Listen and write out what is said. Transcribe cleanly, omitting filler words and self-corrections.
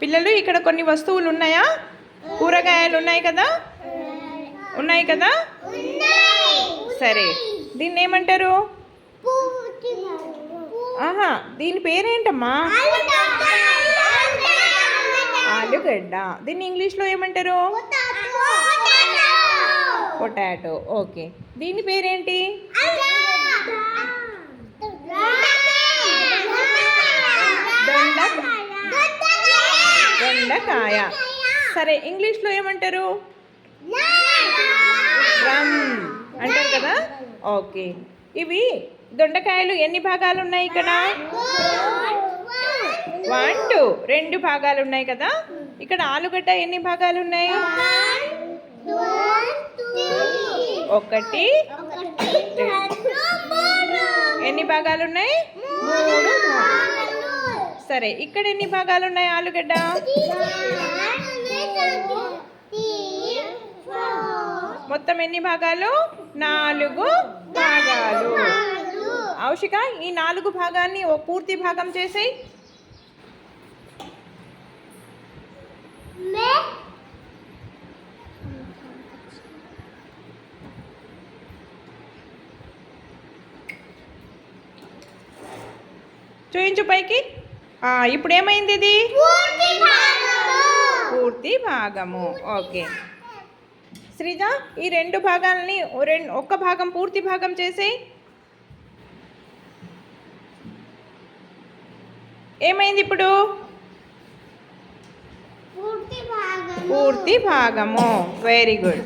పిల్లలు ఇక్కడ కొన్ని వస్తువులు ఉన్నాయా? కూరగాయలు ఉన్నాయి కదా? ఉన్నాయి కదా? సరే, దీన్ని ఏమంటారు? ఆహా, దీని పేరేంటమ్మా? ఆలుగడ్డ. దీన్ని ఇంగ్లీష్లో ఏమంటారు? పొటాటో. ఓకే, దీని పేరేంటి? దొండకాయ. సరే, ఇంగ్లీష్లో ఏమంటారు? డ్రమ్ అంటారు కదా? ఓకే, ఇవి దొండకాయలు ఎన్ని భాగాలు ఉన్నాయి ఇక్కడ? 1 2 2 భాగాలు ఉన్నాయి కదా? ఇక్కడ ఆలుగడ్డ ఎన్ని భాగాలు ఉన్నాయి? 1 2 ఎన్ని భాగాలు ఉన్నాయి? 3 సరే, ఇక్కడ ఎన్ని భాగాలు ఉన్నాయి ఆలుగడ్డ? మొత్తం ఎన్ని భాగాలు? 4 భాగాలు. ఔషిక, ఈ 4 భాగాన్ని ఓ పూర్తి భాగం చేసేయి. చూయించు పైకి. ఇప్పుడు ఏమైంది? ఇది పూర్తి భాగము. ఓకే శ్రీజ, ఈ 2 భాగాలని ఒక్క భాగం పూర్తి భాగం చేసేయి. ఏమైంది ఇప్పుడు? పూర్తి భాగము. Very good.